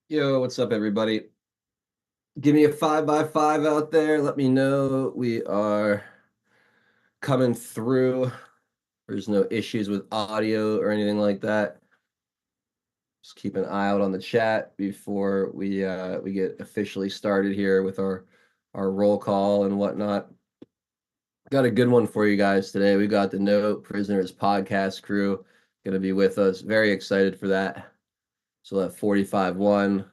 Yo, what's up, everybody? Give me a 5x5 out there. Let me know we are coming through. There's no issues with audio or anything like that. Just keep an eye out on the chat before we get officially started here with our roll call and whatnot. Got a good one for you guys today. We got the No Prisoners podcast crew going to be with us. Very excited for that. So that 45-1.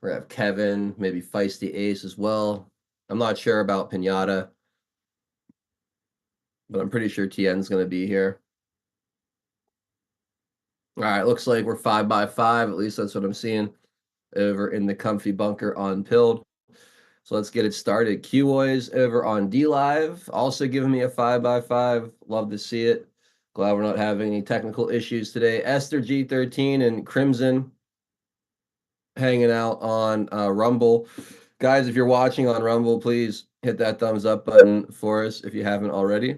We're gonna have Kevin, maybe Feisty Ace as well. I'm not sure about Pinata, but I'm pretty sure TN's gonna be here. All right, looks like we're 5x5. At least that's what I'm seeing over in the comfy bunker on Pilled. So let's get it started. QOys over on D Live, also giving me a 5x5. Love to see it. Glad we're not having any technical issues today. Esther G13 and Crimson hanging out on Rumble. Guys, if you're watching on Rumble, please hit that thumbs up button for us if you haven't already.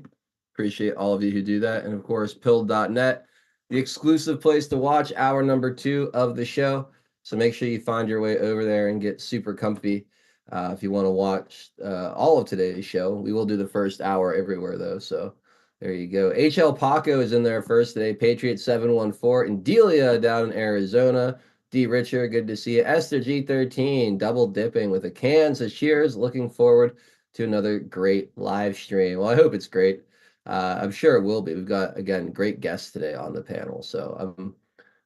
Appreciate all of you who do that. And of course, pilled.net, the exclusive place to watch hour number 2 of the show. So make sure you find your way over there and get super comfy if you want to watch all of today's show. We will do the first hour everywhere, though. So there you go. HL Paco is in there first today. Patriot 714 and Delia down in Arizona. D. Richard, good to see you. Esther G13, double dipping with a can. Says cheers. Looking forward to another great live stream. Well, I hope it's great. I'm sure it will be. We've got again great guests today on the panel, so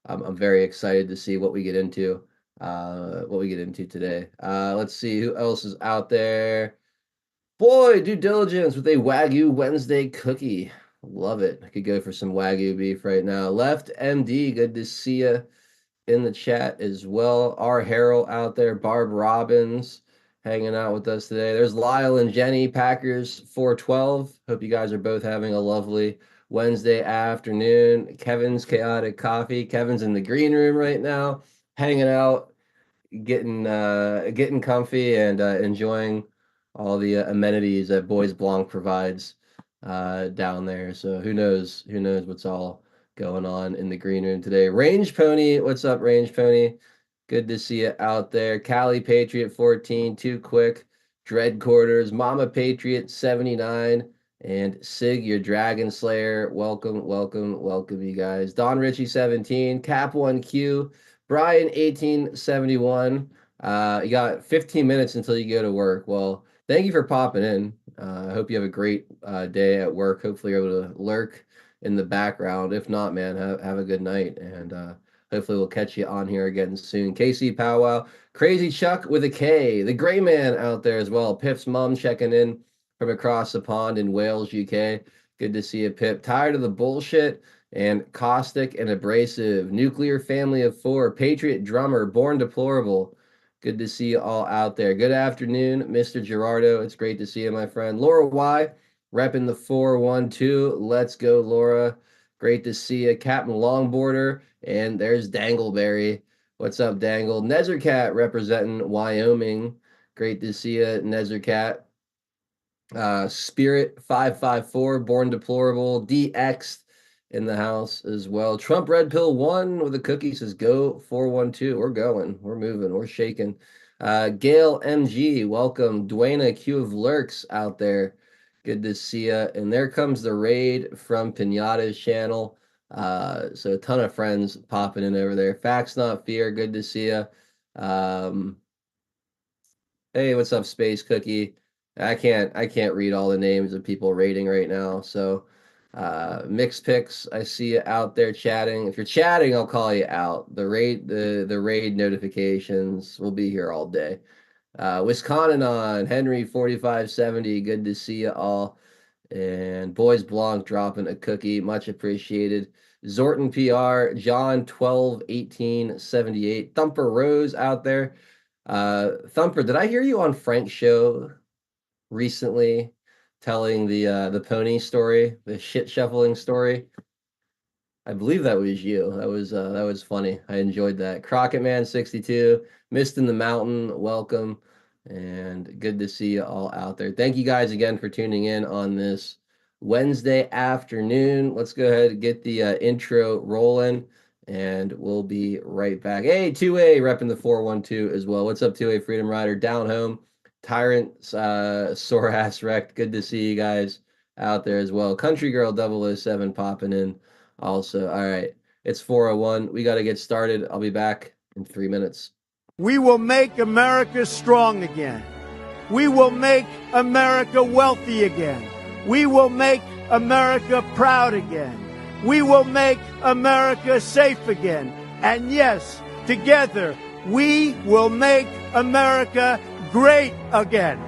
I'm very excited to see what we get into. What we get into today. Let's see who else is out there. Boy, due diligence with a Wagyu Wednesday cookie. Love it. I could go for some Wagyu beef right now. Left MD, good to see you in the chat as well. R. Harrell out there, Barb Robbins hanging out with us today. There's Lyle and Jenny, Packers 412. Hope you guys are both having a lovely Wednesday afternoon. Kevin's Chaotic Coffee. Kevin's in the green room right now, hanging out, getting comfy and enjoying all the amenities that Bois Blanc provides down there. So who knows what's all going on in the green room today. Range Pony, what's up, Range Pony? Good to see you out there. Cali Patriot 14, too quick. Dread Quarters, Mama Patriot 79, and Sig, your Dragon Slayer. Welcome, welcome, welcome, you guys. Don Ritchie 17, Cap 1Q, Brian 1871. You got 15 minutes until you go to work. Well, thank you for popping in. I hope you have a great day at work. Hopefully, you're able to lurk in the background. If not, man, have a good night. And hopefully, we'll catch you on here again soon. KC Powwow, Crazy Chuck with a K, the Gray Man out there as well. Pip's mom checking in from across the pond in Wales, UK. Good to see you, Pip. Tired of the bullshit and caustic and abrasive. Nuclear family of 4. Patriot drummer, born deplorable. Good to see you all out there. Good afternoon, Mr. Gerardo. It's great to see you, my friend. Laura Y, repping the 412. Let's go, Laura. Great to see you. Captain Longboarder. And there's Dangleberry. What's up, Dangle? Nezercat representing Wyoming. Great to see you, Nezercat. Spirit 554, Born Deplorable, DX in the house as well. Trump Red Pill 1 with a cookie says go 412. We're going, we're moving, we're shaking. Gail MG, welcome. Dwayna Q of Lurks out there. Good to see you. And there comes the raid from Pinata's channel. So a ton of friends popping in over there. Facts Not Fear, good to see you. Hey, what's up, Space Cookie? I can't read all the names of people rating right now. So Mixed Picks, I see you out there chatting. If you're chatting, I'll call you out. The raid notifications will be here all day. Wisconsin on Henry 4570. Good to see you all. And Boys Blanc dropping a cookie, much appreciated. Zorton PR, John 121878. Thumper Rose out there. Thumper, did I hear you on Frank's show recently telling the pony story, the shit shuffling story? I believe that was you. That was funny. I enjoyed that. Crockett Man 62, Mist in the Mountain, welcome. And good to see you all out there. Thank you guys again for tuning in on this Wednesday afternoon. Let's go ahead and get the intro rolling. and we'll be right back. Hey, 2A repping the 412 as well. What's up, 2A Freedom Rider down home? Tyrant, sore ass wrecked. Good to see you guys out there as well. Country Girl 007 popping in also. All right, it's 401. We got to get started. I'll be back in 3 minutes. We will make America strong again. We will make America wealthy again. We will make America proud again. We will make America safe again. And yes, together, we will make America great again.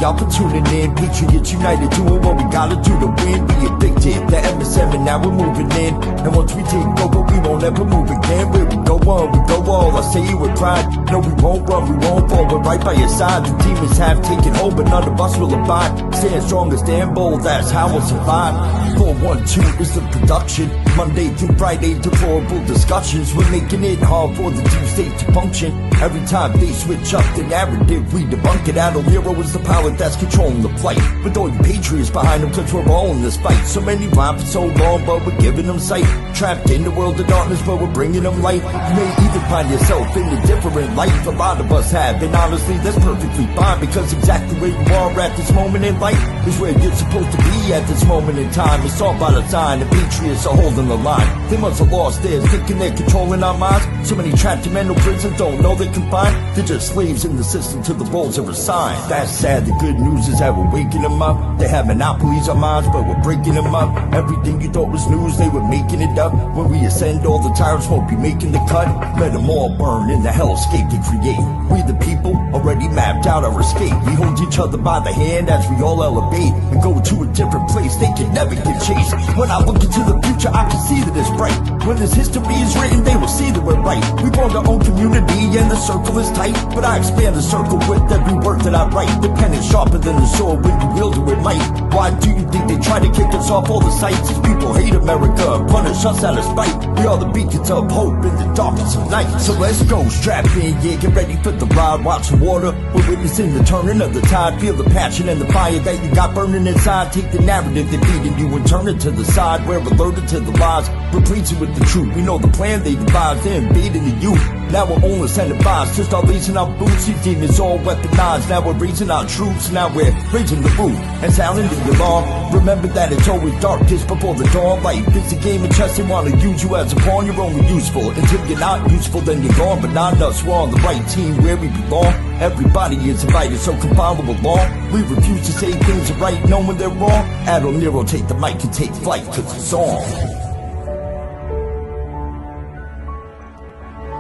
Y'all for tuning in, Patriots United, doing what we gotta do to win. Be addicted, the M7, now we're moving in. And once we take over, we won't ever move again. Where we go on, we go all, I say it with pride. No, we won't run, we won't fall, we're right by your side. The demons have taken hold, but none of us will abide. Stand strong and stand bold, that's how we'll survive. 412 is the production, Monday through Friday, deplorable discussions. We're making it hard for the deep state to function. Every time they switch up the narrative, we debunk it. Adult Hero is the power that's controlling the fight. With all you patriots behind them, cause we're all in this fight. So many rhyme for so long, but we're giving them sight. Trapped in the world of darkness, but we're bringing them light. You may even find yourself in a different life. A lot of us have, and honestly, that's perfectly fine. Because exactly where you are at this moment in life is where you're supposed to be at this moment in time. It's all by design, the patriots are holding the line. They must have lost theirs, thinking they're controlling our minds. So many trapped in mental prisons don't know they're confined. They're just slaves in the system to the roles they're assigned. That's sad, the good news is that we're waking them up. They have monopolies on minds, but we're breaking them up. Everything you thought was news, they were making it up. When we ascend, all the tyrants won't be making the cut. Let them all burn in the hellscape they create. We the people already mapped out our escape. We hold each other by the hand as we all elevate and go to a different place. They can never get chased. When I look into the future, I can see that it's bright. When this history is written, they will see that we're right. We formed our own community and the circle is tight. But I expand the circle with every word that I write. The pen is sharper than the sword when you wield it with might. Why do you think they try to kick us off all the sites? These people hate America, punish us out of spite. We are the beacons of hope in the darkness of night. So let's go, strap in, yeah, get ready for the ride. Watch the water, we're witnessing the turning of the tide. Feel the passion and the fire that you got burning inside. Take the narrative they're feeding you and turn it to the side. We're alerted to the lies, replacing with the truth. We know the plan they devised, they're invading the youth. Now we're only incentivized to start raising our boots. These demons all weaponized. Now we're raising our troops. Now we're raising the roof and sounding the alarm. Remember that it's always darkest before the dawn. Life is a game of chess. They want to use you as a pawn. You're only useful until you're not useful. Then you're gone. But not us. We're on the right team where we belong. Everybody is invited, so come follow along. We refuse to say things are right, knowing they're wrong. Adult Nero, take the mic and take flight, cause it's on.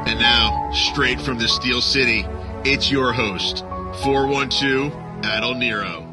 And now, straight from the Steel City, it's your host, 412 Adol Nero.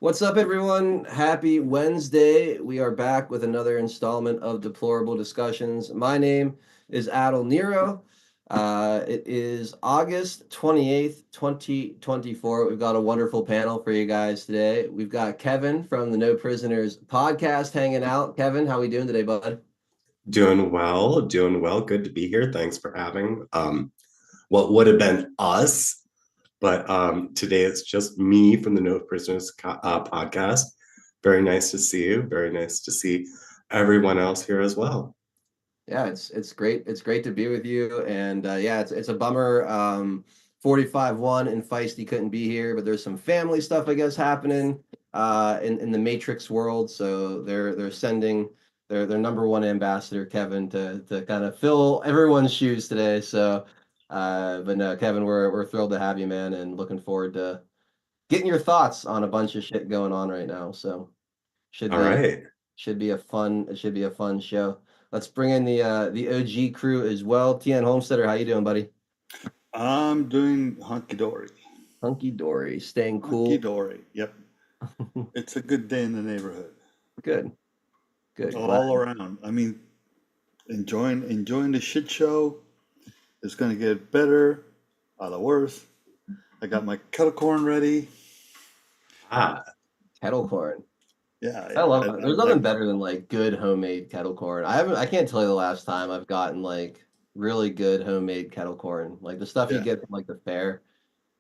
What's up, everyone? Happy Wednesday. We are back with another installment of Deplorable Discussions. My name is Adol Nero. It is August 28th, 2024. We've got a wonderful panel for you guys today. We've got Kevin from the No Prisoners podcast hanging out. Kevin, how we doing today, bud? Doing well, doing well. Good to be here. Thanks for having what would have been us, but today it's just me from the No Prisoners podcast. Very nice to see you. Very nice to see everyone else here as well. Yeah, it's great. It's great to be with you. And yeah, it's a bummer. 45-1 and Feisty couldn't be here, but there's some family stuff, I guess, happening in the Matrix world. So they're sending their number one ambassador, Kevin, to kind of fill everyone's shoes today. So but no, Kevin, we're thrilled to have you, man, and looking forward to getting your thoughts on a bunch of shit going on right now. So should All right. should be a fun show. Let's bring in the OG crew as well. Tian Homesteader, how you doing, buddy? I'm doing hunky dory. Hunky dory, staying cool. Hunky dory. Yep. It's a good day in the neighborhood. Good. All around. I mean, enjoying the shit show. It's gonna get better, out of worse. I got my kettle corn ready. Ah, Kettle corn. Yeah, I yeah. love I There's nothing like. better than like good homemade kettle corn. I can't tell you the last time I've gotten like really good homemade kettle corn. Like the stuff you Yeah, get from like the fair,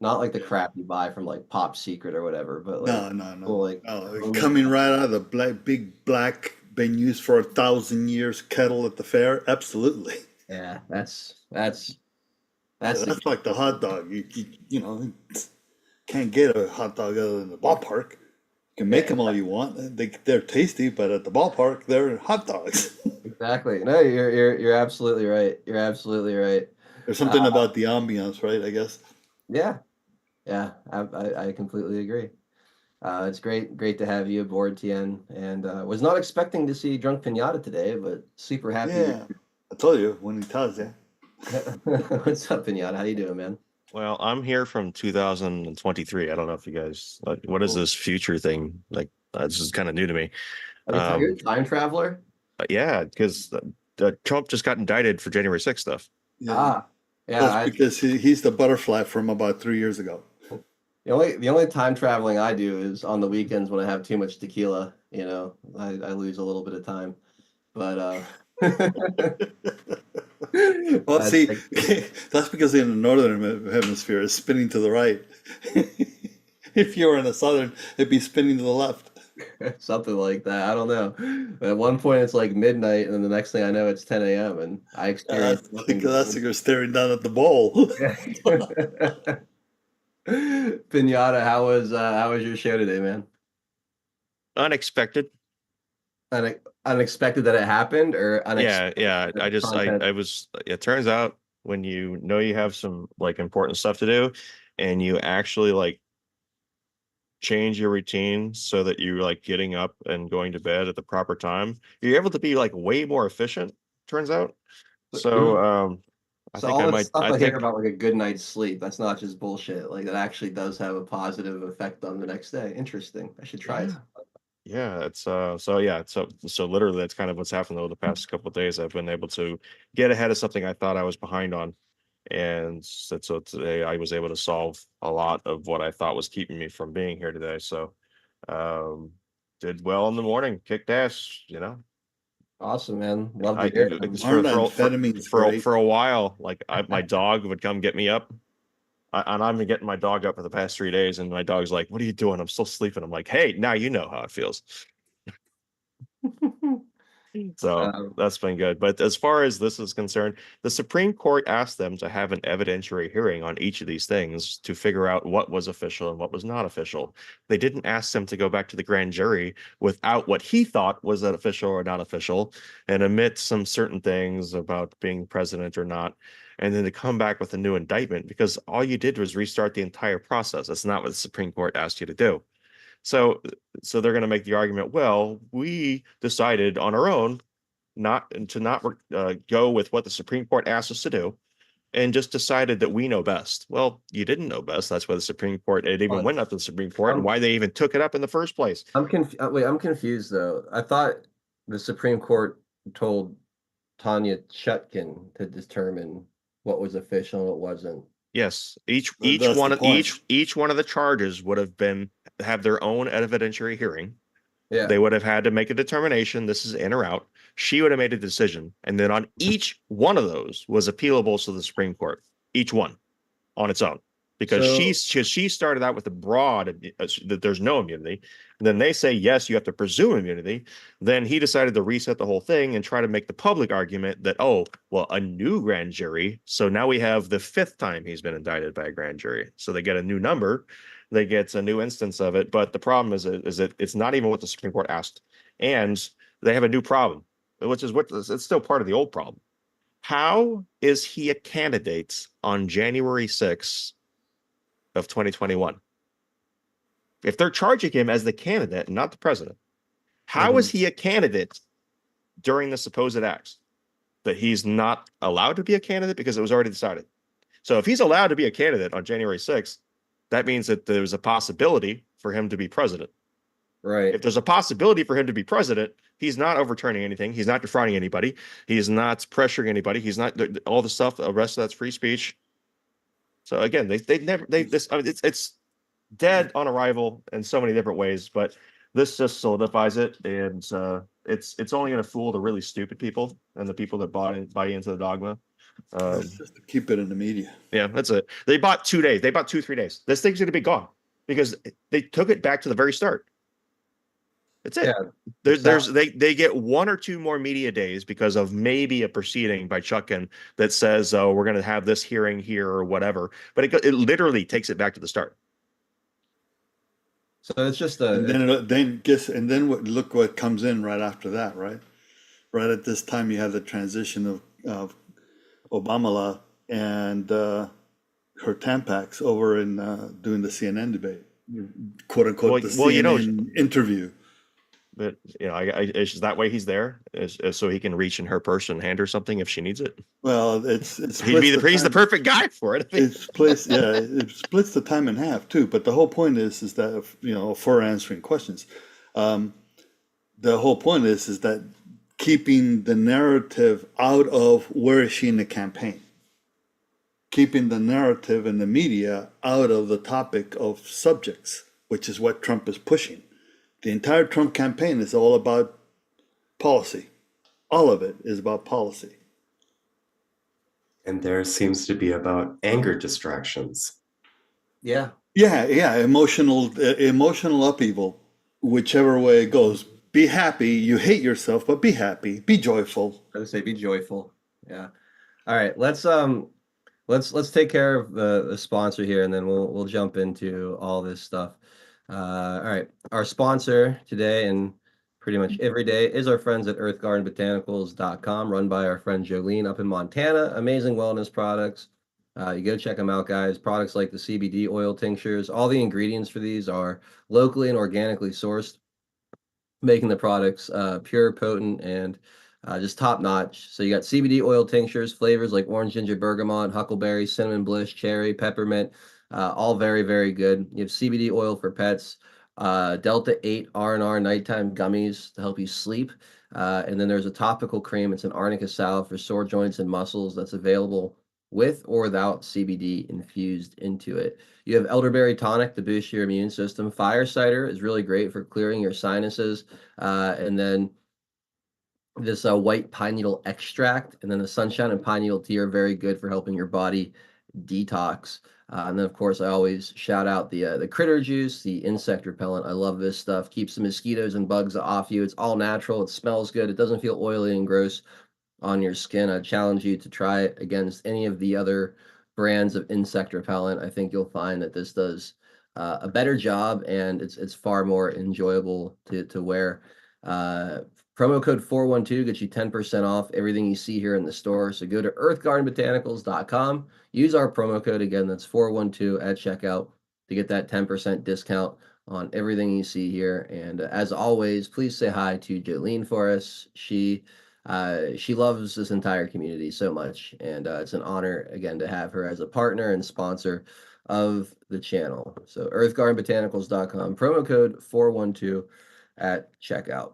not like the yeah. crap you buy from like Pop Secret or whatever, but like No, no, no, well, like no. homemade. Coming right out of the big black, been used for 1,000 years kettle at the fair. Absolutely. Yeah, that's the That's like the hot dog. Can't get a hot dog other than the ballpark. You can make yeah, them all you want. They're tasty, but at the ballpark, they're hot dogs. exactly. No, you're absolutely right. You're absolutely right. There's Uh, something about the ambiance, right? I guess. yeah, yeah, I completely agree. It's great to have you aboard, Tien, and was not expecting to see Drunk Pinata today, but super happy you're Yeah, I told you when he tells you. here. What's up, Pinata? How you doing, man? Well, I'm here from 2023. I don't know if you guys like what is Cool. this future thing? Like this is kind of new to me. You're a Um, time traveler? yeah, because Trump just got indicted for January 6th stuff. Yeah, Ah, yeah. that's because he's the butterfly from about 3 years ago. The only time traveling I do is on the weekends when I have too much tequila. I lose a little bit of time, but Well, that's see, like that's because in the northern hemisphere it's spinning to the right. If you were in the southern, it'd be spinning to the left. something like that. I don't know. But at one point it's like midnight, and then the next thing I know it's 10 a.m. and I That's experience nothing but because you're staring down at the bowl. yeah. Pinata, how was your show today, man? Unexpected. Unexpected that it happened, or Yeah, unexpected yeah. that the I content? was. It turns out when you know you have some like important stuff to do, and you actually like change your routine so that you're like getting up and going to bed at the proper time, you're able to be like way more efficient. Turns out. So Mhm. I So think all I that might. stuff I I hear think about like a good night's sleep, that's not just bullshit. Like that actually does have a positive effect on the next day. Interesting. I should try it. yeah. Yeah, it's so yeah, so literally that's kind of what's happened over the past couple of days. I've been able to get ahead of something I thought I was behind on. And so today I was able to solve a lot of what I thought was keeping me from being here today. So um did well in the morning, kicked ass. Awesome, man. Love to I hear it's it. Amphetamines great. for a while, like my dog would come get me up. And I've been getting my dog up for the past 3 days, and my dog's like, "What are you doing? I'm still sleeping." I'm like, "Hey, now you know how it feels." So Um, that's been good. But as far as this is concerned, the Supreme Court asked them to have an evidentiary hearing on each of these things to figure out what was official and what was not official. They didn't ask them to go back to the grand jury without what he thought was an official or not official and omit some certain things about being president or not. And then to come back with a new indictment because all you did was restart the entire process. That's not what the Supreme Court asked you to do. So, so they're going to make the argument, well, we decided on our own not go with what the Supreme Court asked us to do and just decided that we know best. Well, you didn't know best. That's why the Supreme Court, it even Hold on. went up to the Supreme Court and I'm why they even took it up in the first place. wait, I'm confused though. I thought the Supreme Court told Tanya Chutkin to determine what was official and what wasn't. Yes, That's the point. each one of the charges would have been have their own evidentiary hearing. Yeah. They would have had to make a determination. This is in or out. She would have made a decision. And then on each one of those was appealable to the Supreme Court, each one on its own. Because So she started out with a broad that there's no immunity. And then they say, yes, you have to presume immunity. Then he decided to reset the whole thing and try to make the public argument that, oh, well, a new grand jury. So now we have the fifth time he's been indicted by a grand jury. So they get a new number, they get a new instance of it. But the problem is that it's not even what the Supreme Court asked. And they have a new problem, which is what it's still part of the old problem. How is he a candidate on January 6th of 2021? If they're charging him as the candidate and not the president, how is mhm. he a candidate during the supposed acts? That he's not allowed to be a candidate because it was already decided. So if he's allowed to be a candidate on January 6th, that means that there's a possibility for him to be president. Right. If there's a possibility for him to be president, He's not overturning anything. He's not defrauding anybody. He's not pressuring anybody. He's not all the stuff. The rest of that's free speech. So again, they never they this I mean, it's dead on arrival in so many different ways, but this just solidifies it, and it's only going to fool the really stupid people and the people that buy into the dogma. It's just to keep it in the media. Yeah, that's it. They bought 2 days. They bought 2-3 days. This thing's going to be gone because they took it back to the very start. That's it. Yeah, they get 1 or 2 more media days because of maybe a proceeding by Chutkan that says, "Oh, we're going to have this hearing here or whatever," but it literally takes it back to the start. so it's just And then look what comes in right after that, right? Right at this time, you have the transition of Obama and her Tampax over in doing the CNN debate, quote unquote, the CNN interview. But is that way he's there? Is so he can reach in her purse and hand her something if she needs it? Well, he's the perfect guy for it. It splits the time in half too. But the whole point is that for answering questions, the whole point is that keeping the narrative out of where is she in the campaign, keeping the narrative in the media out of the topic of subjects, which is what Trump is pushing. The entire Trump campaign is all about policy. All of it is about policy. And there seems to be about anger distractions. yeah. Emotional upheaval, whichever way it goes. Be happy. You hate yourself, but be happy. Be joyful. I would say be joyful. Yeah. All right. Let's take care of the sponsor here, and then we'll jump into all this stuff. All right. Our sponsor today and pretty much every day is our friends at earthgardenbotanicals.com, run by our friend Jolene up in Montana. Amazing wellness products. You got to check them out, guys. Products like the CBD oil tinctures. All the ingredients for these are locally and organically sourced, making the products pure, potent, and just top notch. So you got CBD oil tinctures, flavors like orange, ginger, bergamot, huckleberry, cinnamon bliss, cherry, peppermint, all very, very good. You have CBD oil for pets, Delta 8 R&R nighttime gummies to help you sleep. And then there's a topical cream. It's an arnica salve for sore joints and muscles that's available with or without CBD infused into it. You have elderberry tonic to boost your immune system. Fire cider is really great for clearing your sinuses. And then this white pine needle extract, and then the sunshine and pine needle tea are very good for helping your body detox. And then, of course, I always shout out the critter juice, the insect repellent. I love this stuff. Keeps the mosquitoes and bugs off you. It's all natural. It smells good. It doesn't feel oily and gross on your skin. I challenge you to try it against any of the other brands of insect repellent. I think you'll find that this does a better job, and it's far more enjoyable to wear. Promo code 412 gets you 10% off everything you see here in the store. So go to earthgardenbotanicals.com. Use our promo code again. That's 412 at checkout to get that 10% discount on everything you see here. And as always, please say hi to Jolene for us. She loves this entire community so much, and it's an honor again to have her as a partner and sponsor of the channel. So earthgardenbotanicals.com, promo code 412 at checkout.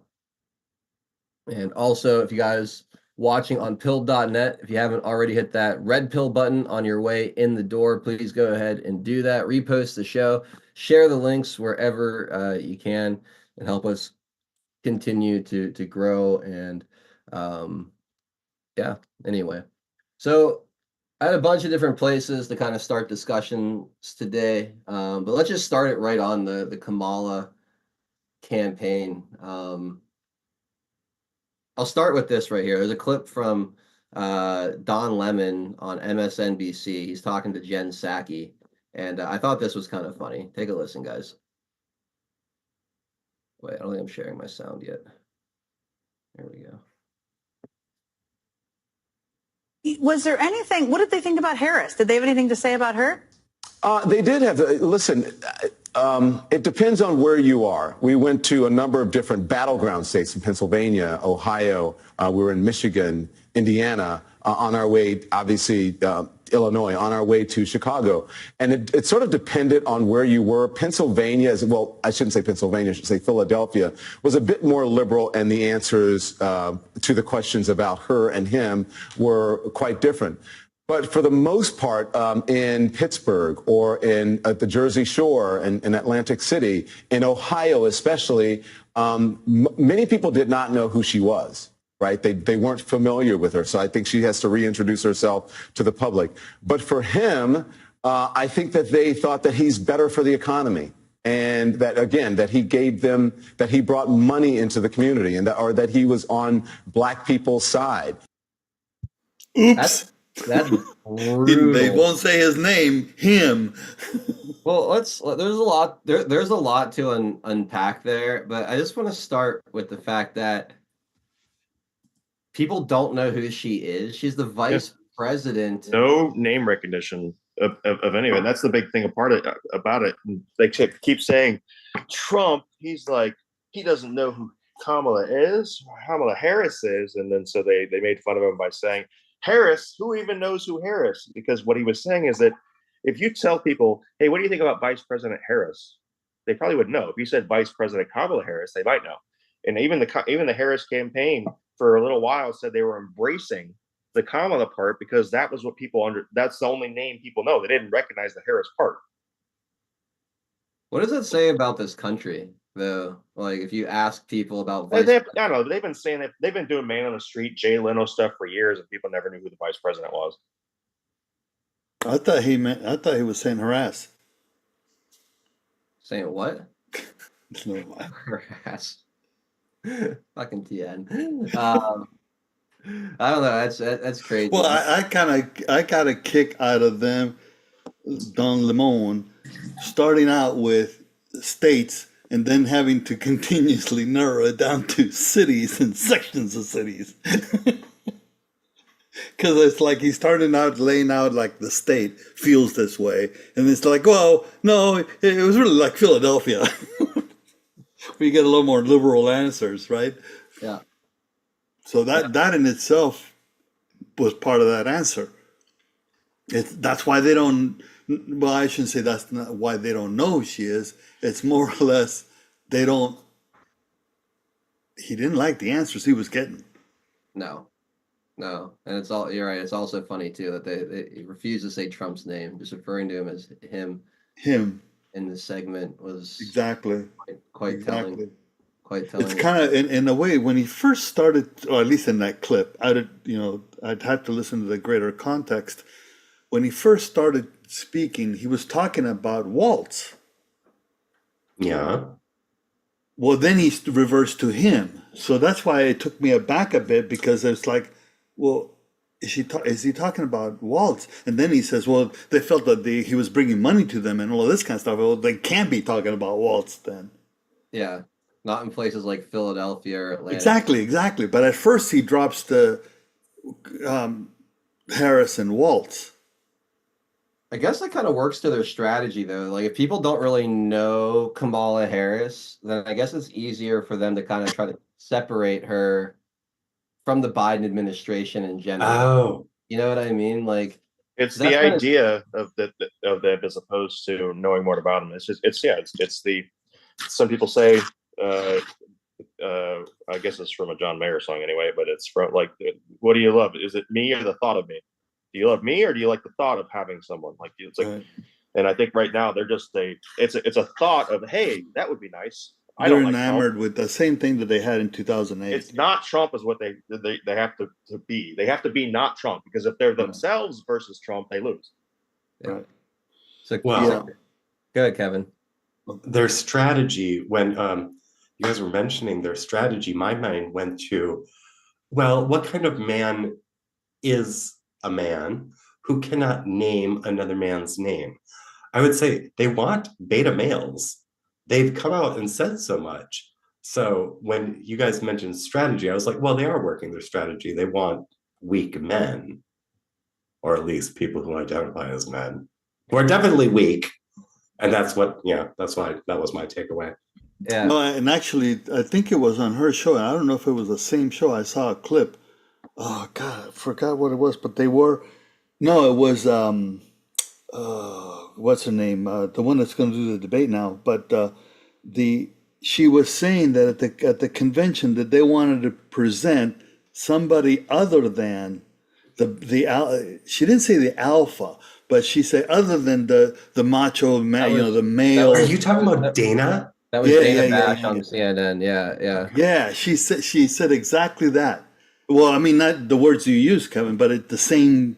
And also, if you guys watching on pill.net, if you haven't already hit that red pill button on your way in the door, please go ahead and do that. Repost the show, share the links wherever you can, and help us continue to grow. And yeah, anyway. So I had a bunch of different places to kind of start discussions today, but let's just start it right on the Kamala campaign. I'll start with this right here. There's a clip from Don Lemon on MSNBC. He's talking to Jen Psaki, and I thought this was kind of funny. Take a listen, guys. Wait, I don't think I'm sharing my sound yet. There we go. Was there anything, what did they think about Harris? Did they have anything to say about her? They did have, listen, It depends on where you are. We went to a number of different battleground states in Pennsylvania, Ohio. We were in Michigan, Indiana, on our way, obviously, Illinois, on our way to Chicago. And it sort of depended on where you were. Pennsylvania, well, I shouldn't say Pennsylvania, I should say Philadelphia, was a bit more liberal, and the answers to the questions about her and him were quite different. But for the most part, in Pittsburgh or in the Jersey Shore and in Atlantic City, in Ohio especially, many people did not know who she was, right? They weren't familiar with her. So I think she has to reintroduce herself to the public. But for him, I think that they thought that he's better for the economy. And that, again, that he gave them, that he brought money into the community, and or that he was on black people's side. Oops. That's brutal. They won't say his name. Him. Well, there's a lot to unpack there, but I just want to start with the fact that people don't know who she is. She's the vice president. No name recognition of anyone. That's the big thing about it. They keep saying Trump. He's like, he doesn't know who Kamala Harris is, and then so they made fun of him by saying, Harris, who even knows who Harris? Because what he was saying is that if you tell people, hey, what do you think about Vice President Harris? They probably would know. If you said Vice President Kamala Harris, they might know. And even the Harris campaign for a little while said they were embracing the Kamala part because that was what that's the only name people know. They didn't recognize the Harris part. What does it say about this country, though? Like, if you ask people about I don't know. They've been saying that they've been doing man on the street, Jay Leno stuff for years, and people never knew who the vice president was. I thought he was saying harass. Saying what? No. Harass. Fucking TN. I don't know. That's crazy. Well, I got a kick out of them, Don Lemon, starting out with states and then having to continuously narrow it down to cities and sections of cities. Because it's like he's starting out laying out like the state feels this way. And it's like, well, no, it was really like Philadelphia. We get a little more liberal answers, right? Yeah. So that in itself was part of that answer. That's why they don't, well, I shouldn't say that's not why they don't know who she is. It's more or less he didn't like the answers he was getting. No. And you're right. It's also funny too that they refuse to say Trump's name, just referring to him as him. Him. In the segment was exactly quite telling. Quite telling. It's kind of in a way when he first started, or at least in that clip, I'd have to listen to the greater context. When he first started speaking, he was talking about Waltz. Yeah. Well, then he reversed to him. So that's why it took me aback a bit, because it's like, well, is he talking about Waltz? And then he says, well, they felt that he was bringing money to them and all of this kind of stuff. Well, they can't be talking about Waltz then. Yeah, not in places like Philadelphia or Atlanta. Exactly. But at first he drops the Harris and Waltz. I guess that kind of works to their strategy, though. Like, if people don't really know Kamala Harris, then I guess it's easier for them to kind of try to separate her from the Biden administration in general. Oh, you know what I mean? Like, it's the idea of them as opposed to knowing more about them. It's the some people say. I guess it's from a John Mayer song anyway, but it's from like, what do you love? Is it me or the thought of me? Do you love me or do you like the thought of having someone like you? It's like, right. And I think right now they're just it's a thought of, hey, that would be nice. They're enamored with the same thing that they had in 2008. It's not Trump is what they have to be. They have to be not Trump, because if they're themselves versus Trump, they lose. Yeah. Right. So, go ahead, Kevin. Their strategy, when you guys were mentioning their strategy, my mind went to, well, what kind of man is a man who cannot name another man's name? I would say they want beta males. They've come out and said so much. So when you guys mentioned strategy, I was like, well, they are working their strategy. They want weak men, or at least people who identify as men, who are definitely weak, And that's what, yeah, that's why that was my takeaway. Yeah. No, and actually, I think it was on her show. And I don't know if it was the same show. I saw a clip. Oh God, I forgot what it was, but they were. No, it was what's her name? The one that's going to do the debate now. But the she was saying that at the convention that they wanted to present somebody other than she didn't say the alpha, but she said other than the macho man, That was the that male. Are was you talking about that, Dana? that was Yeah, Dana yeah, yeah, Bash yeah, on yeah. CNN. Yeah, yeah. Yeah, she said exactly that. Well, I mean, not the words you use, Kevin, but the same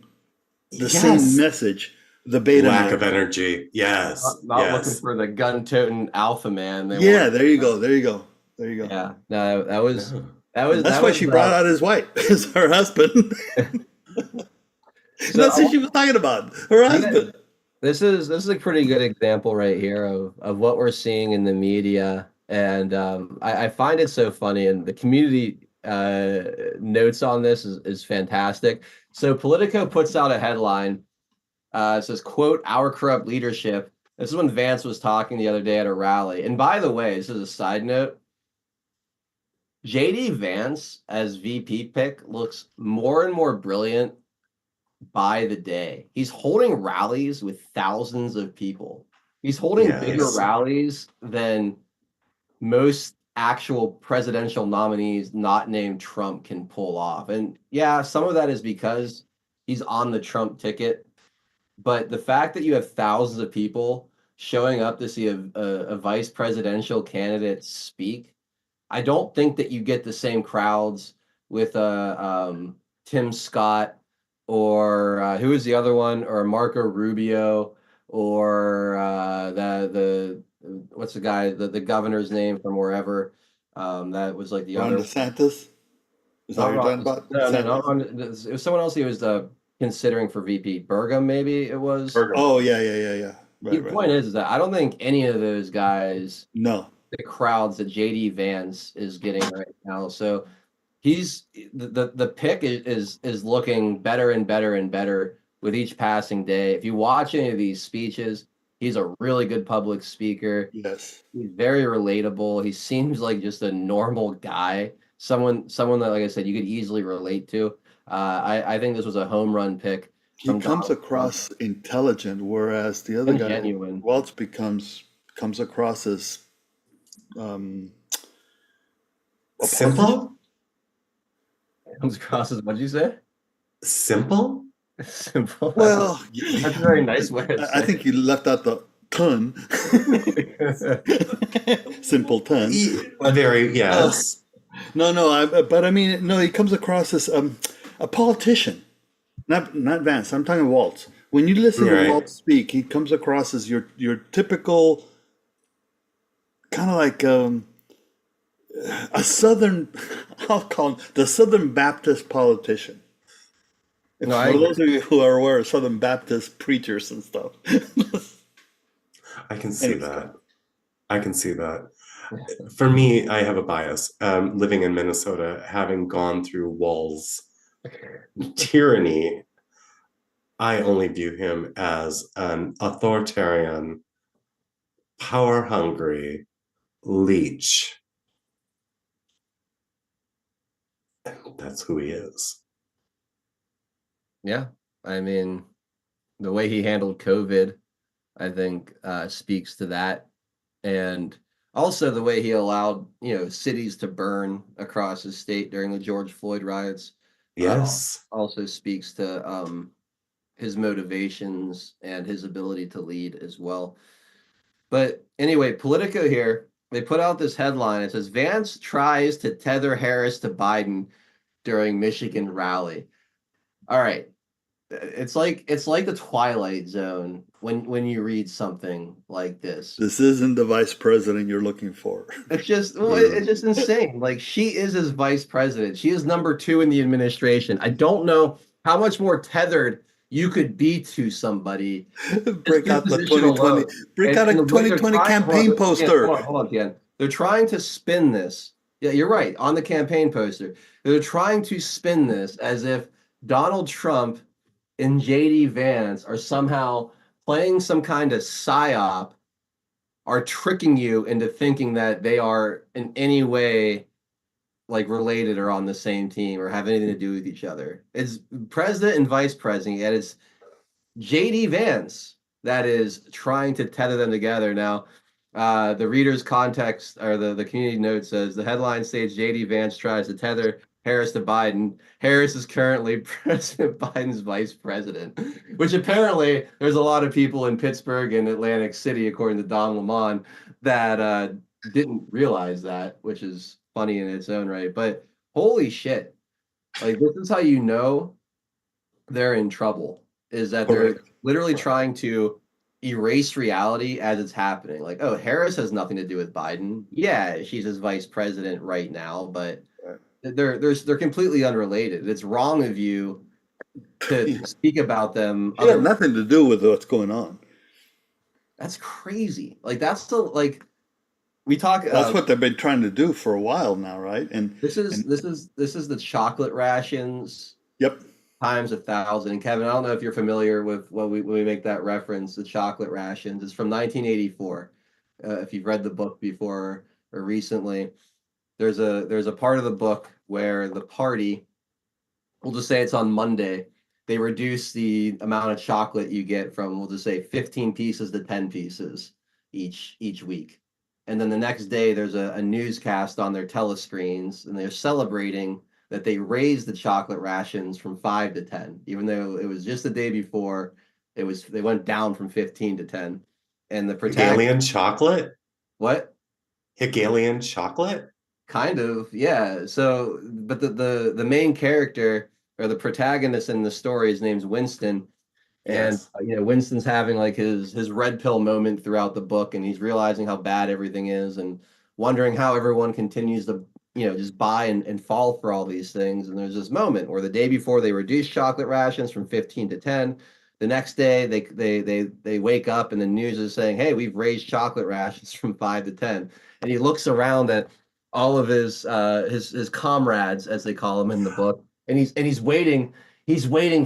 Yes. message. The beta Lack male. of energy. Yes. Not looking Yes. for the gun-toting alpha man. They Yeah, want. there you go. There you go. There you go. Yeah. No, that was No. that And was that's that why was. she brought out his wife, is her husband. So That's who she was talking about. Her husband. this is a pretty good example right here of what we're seeing in the media, and I find it so funny, and the community notes on this is fantastic. So Politico puts out a headline. It says, "quote Our corrupt leadership." This is when Vance was talking the other day at a rally. And by the way, this is a side note. JD Vance as VP pick looks more and more brilliant by the day. He's holding rallies with thousands of people. He's holding bigger Yes. rallies than most actual presidential nominees not named Trump can pull off. And yeah, some of that is because he's on the Trump ticket. But the fact that you have thousands of people showing up to see a vice presidential candidate speak, I don't think that you get the same crowds with Tim Scott or who is the other one, or Marco Rubio, or the what's the guy, the governor's name from wherever, that was like the Ron other, DeSantis. Is that what not you're Ron, talking about? no, not DeSantis? Ron. It was someone else he was considering for VP. Burgum, maybe it was. Oh, yeah, yeah, yeah, yeah. The Right, right. point is that I don't think any of those guys, No. the crowds that JD Vance is getting right now. So he's the pick is looking better and better and better with each passing day. If you watch any of these speeches, he's a really good public speaker. Yes. He's very relatable. He seems like just a normal guy, someone that, like I said, you could easily relate to. I think this was a home run pick He from comes Donald Trump, across intelligent, whereas the other and guy, genuine. Welch, comes across as um, a politician. Simple? Comes across as, what'd you say? Simple? Simple. Well, That's a very nice way of I saying think you left out the ton. it. Simple ton. Very, yes. But I mean, no, he comes across as a politician, not Vance. I'm talking Waltz. When you listen to Right. Waltz speak, he comes across as your typical kind of like a Southern, I'll call him the Southern Baptist politician. No, For I those of you who are aware of Southern Baptist preachers and stuff. I can see Anyways, that. I can see that. For me, I have a bias. Living in Minnesota, having gone through Wall's tyranny, I only view him as an authoritarian, power-hungry leech. That's who he is. Yeah, I mean, the way he handled COVID, I think, speaks to that, and also the way he allowed cities to burn across his state during the George Floyd riots, Yes. also speaks to his motivations and his ability to lead as well. But anyway, Politico here, they put out this headline. It says Vance tries to tether Harris to Biden during Michigan rally. All right. It's like the Twilight Zone when you read something like this. This isn't the vice president you're looking for. It's just it's just insane. Like, she is his vice president. She is number 2 in the administration. I don't know how much more tethered you could be to somebody. Break out the Position 2020, alone. break out a the way they're 2020 trying- campaign hold on, poster. Hold on, Ken. They're trying to spin this. Yeah, you're right. On the campaign poster, they're trying to spin this as if Donald Trump and JD Vance are somehow playing some kind of psyop are tricking you into thinking that they are in any way like related or on the same team or have anything to do with each other. It's president and vice president, and it's JD Vance that is trying to tether them together. Now, the reader's context or the community note says the headline states JD Vance tries to tether Harris to Biden. Harris is currently President Biden's vice president, which apparently there's a lot of people in Pittsburgh and Atlantic City, according to Don Lemon, that didn't realize that, which is funny in its own right. But holy shit, like this is how you know they're in trouble, is that they're Correct. literally trying to erase reality as it's happening. Like, oh, Harris has nothing to do with Biden. Yeah, she's his vice president right now, but they're completely unrelated. It's wrong of you to speak about them. She had nothing to do with what's going on. That's crazy. Like that's still like we talk. That's what they've been trying to do for a while now, right? And this is the chocolate rations. Yep. Times 1,000. And Kevin, I don't know if you're familiar with when we make that reference, the chocolate rations. It's from 1984. If you've read the book before or recently, there's a part of the book where the party, we'll just say it's on Monday, they reduce the amount of chocolate you get from, we'll just say 15 pieces to 10 pieces each week. And then the next day there's a newscast on their telescreens and they're celebrating that they raised the chocolate rations from 5 to 10, even though it was just the day before. They went down from 15 to 10. And the Hegelian chocolate? What? Hegelian chocolate? Kind of, yeah. So, but the main character or the protagonist in the story, his name's Winston. And Yes. Winston's having like his red pill moment throughout the book, and he's realizing how bad everything is and wondering how everyone continues to just buy and fall for all these things. And there's this moment where the day before they reduced chocolate rations from 15 to 10. The next day they wake up and the news is saying, hey, we've raised chocolate rations from 5 to 10. And he looks around at all of his comrades, as they call them in the book, and he's waiting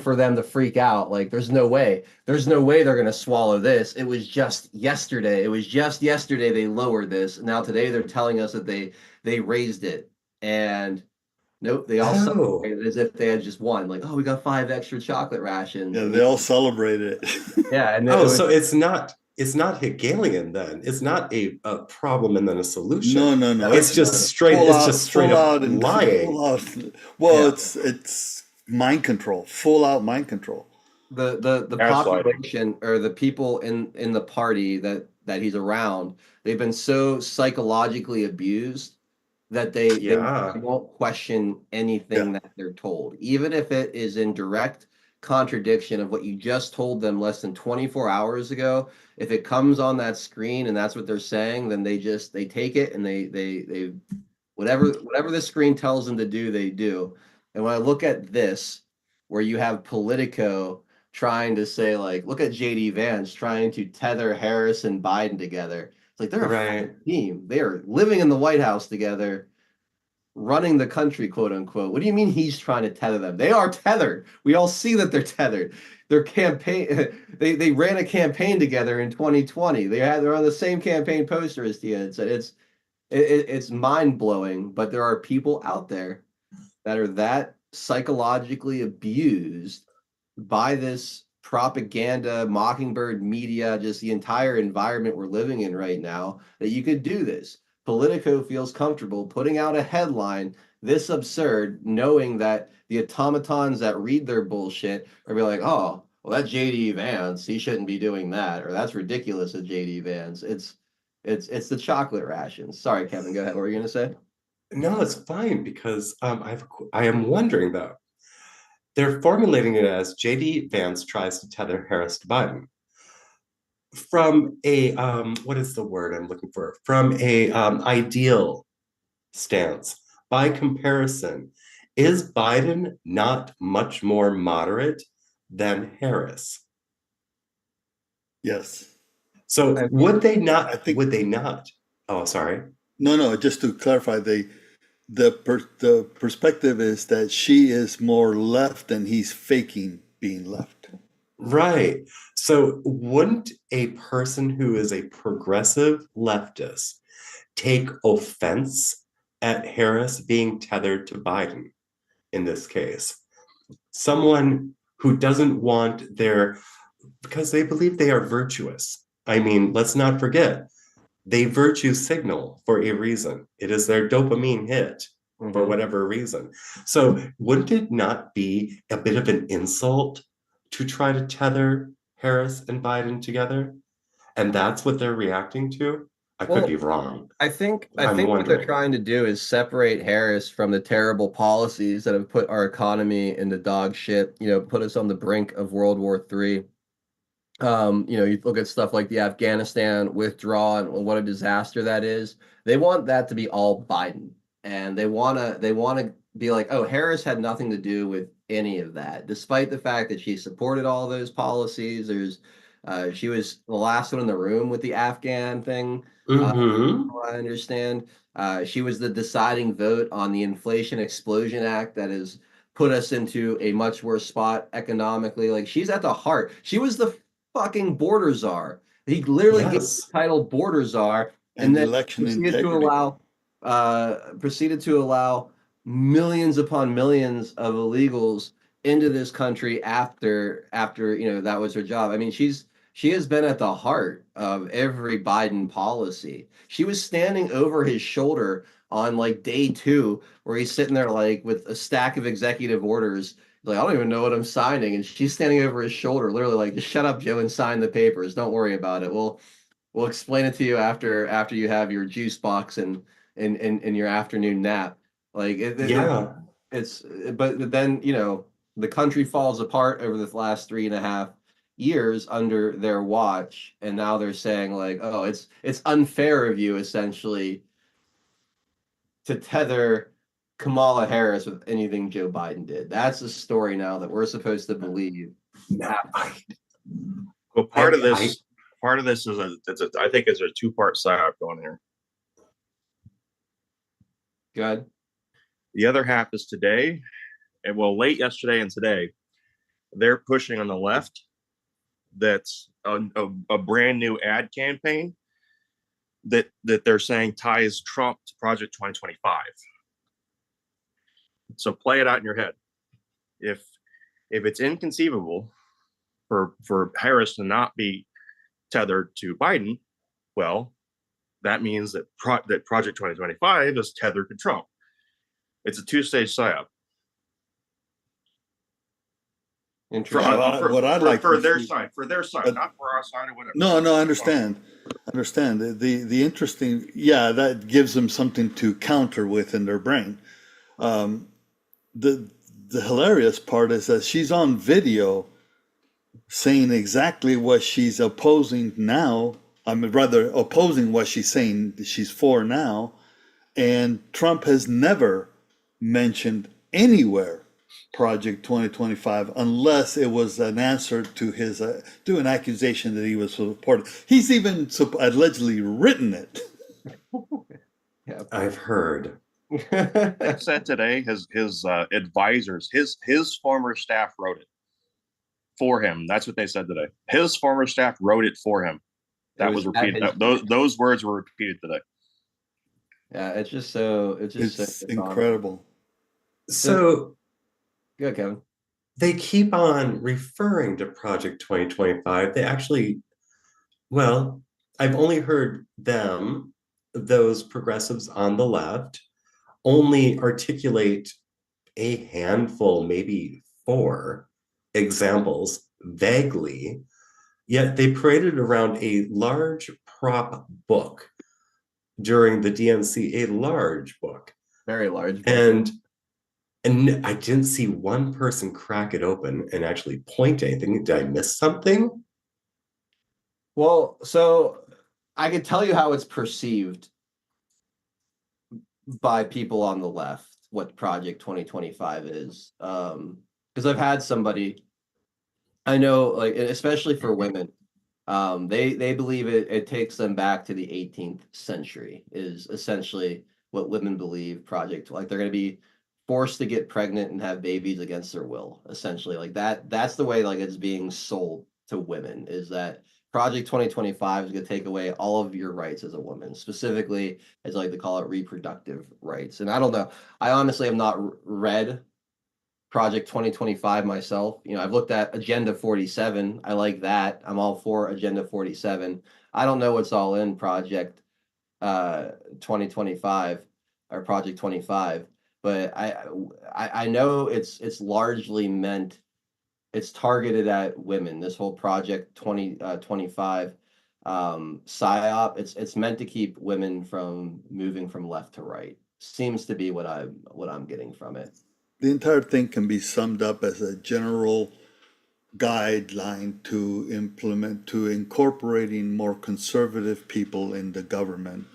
for them to freak out. Like there's no way they're going to swallow this. It was just yesterday they lowered this. Now today they're telling us that they raised it. And nope, they all celebrated as if they had just won. Like, oh, we got 5 extra chocolate rations. Yeah, they all celebrated it. Yeah. And so it's not Hegelian then. It's not a problem and then a solution. No. It's just straight up lying. Well, it's mind control, full out mind control. The population or the people in the party that he's around, they've been so psychologically abused that they won't question anything that they're told, even if it is in direct contradiction of what you just told them less than 24 hours ago. If it comes on that screen and that's what they're saying, then they take it and they whatever the screen tells them to do, they do. And when I look at this, where you have Politico trying to say, like, look at JD Vance trying to tether Harris and Biden together. It's like they're a fucking team. They are living in the White House together, running the country, quote unquote. What do you mean he's trying to tether them? They are tethered. We all see that they're tethered. Their campaign, they ran a campaign together in 2020. They're on the same campaign poster as Tia. It's mind blowing. But there are people out there that are that psychologically abused by this propaganda, mockingbird media, just the entire environment we're living in right now, that you could do this. Politico feels comfortable putting out a headline this absurd, knowing that the automatons that read their bullshit are be like, oh, well, that JD Vance, he shouldn't be doing that, or that's ridiculous at JD Vance. It's the chocolate rations. Sorry, Kevin, go ahead. What were you gonna say? No, it's fine because I am wondering though. They're formulating it as JD Vance tries to tether Harris to Biden. From a what is the word I'm looking for? From a ideal stance. By comparison, is Biden not much more moderate than Harris? Yes. So would they not? Would they not? Oh, sorry. No. Just to clarify, the perspective is that she is more left and he's faking being left. Right. So wouldn't a person who is a progressive leftist take offense at Harris being tethered to Biden in this case? Someone who doesn't want their, because they believe they are virtuous. I mean, let's not forget, they virtue signal for a reason. It is their dopamine hit for whatever reason. So wouldn't it not be a bit of an insult to try to tether Harris and Biden together? And that's what they're reacting to? I could be Well, wrong. I I'm think what they're wondering. trying to do is separate Harris from the terrible policies that have put our economy into dog shit, put us on the brink of World War III. You look at stuff like the Afghanistan withdrawal and what a disaster that is. They want that to be all Biden. And they wanna be like, oh, Harris had nothing to do with any of that, despite the fact that she supported all those policies. She was the last one in the room with the Afghan thing. Mm-hmm. I understand. She was the deciding vote on the Inflation Explosion Act that has put us into a much worse spot economically. Like she's at the heart. She was the fucking border czar. He literally gave the Yes. title border czar, and And then election proceeded to integrity. allow proceeded to allow millions upon millions of illegals into this country after that was her job. I mean, she has been at the heart of every Biden policy. She was standing over his shoulder on like day 2, where he's sitting there like with a stack of executive orders. Like, I don't even know what I'm signing. And she's standing over his shoulder, literally like, just shut up, Joe, and sign the papers. Don't worry about it. We'll explain it to you after you have your juice box and your afternoon nap. Like Yeah. it's but then the country falls apart over the last 3.5 years under their watch, and now they're saying like, oh, it's unfair of you essentially to tether Kamala Harris with anything Joe Biden did. That's the story now that we're supposed to believe. No, Well, I part of this is I think it's a two-part psyop going here. Good. The other half is today, and well, late yesterday and today, they're pushing on the left that's a brand new ad campaign that they're saying ties Trump to Project 2025. So play it out in your head. If it's inconceivable for Harris to not be tethered to Biden, well, that means that that Project 2025 is tethered to Trump. It's a two-stage psyop. What I'd like for to their see, side, not for our side or whatever. no, I understand. The interesting, yeah, that gives them something to counter with in their brain. The hilarious part is that she's on video saying exactly what she's opposing now. I mean, rather opposing what she's saying she's for now. And Trump has never mentioned anywhere Project 2025 unless it was an answer to his to an accusation that he was supporting. He's even allegedly written it. Yeah. I've heard. They said today his advisors, his former staff wrote it for him. That's what they said today. His former staff wrote it for him. That was repeated. Those words were repeated today. Yeah, it's so incredible. So good, Kevin. They keep on referring to Project 2025. They actually, well, I've only heard them, those progressives on the left, only articulate a handful, maybe 4 examples vaguely, yet they paraded around a large prop book during the DNC, a large book. Very large book. And I didn't see one person crack it open and actually point to anything. Did I miss something? Well, so I can tell you how it's perceived by people on the left, what Project 2025 is. Because I've had somebody I know, like especially for women, they believe it takes them back to the 18th century is essentially what women believe project like they're going to be forced to get pregnant and have babies against their will, essentially. Like that's the way like it's being sold to women, is that Project 2025 is going to take away all of your rights as a woman, specifically, as I like to call it, reproductive rights. And I don't know. I honestly have not read Project 2025 myself. You know, I've looked at Agenda 47. I like that. I'm all for Agenda 47. I don't know what's all in Project 2025 or Project 25, but I know it's largely meant, it's targeted at women. This whole Project 2025 psyop, it's meant to keep women from moving from left to right. Seems to be what I'm getting from it. The entire thing can be summed up as a general guideline to incorporating more conservative people in the government.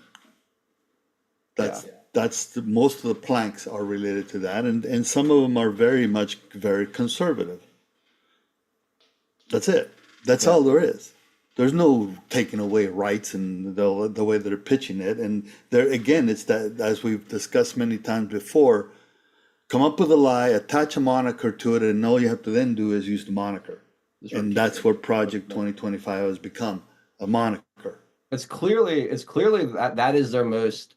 Most of the planks are related to that, and some of them are very conservative. That's it. That's all there is. There's no taking away rights and the way they're pitching it. And there again, it's that, as we've discussed many times before, come up with a lie, attach a moniker to it, and all you have to then do is use the moniker. And that's what Project 2025 has become, a moniker. It's clearly that is their most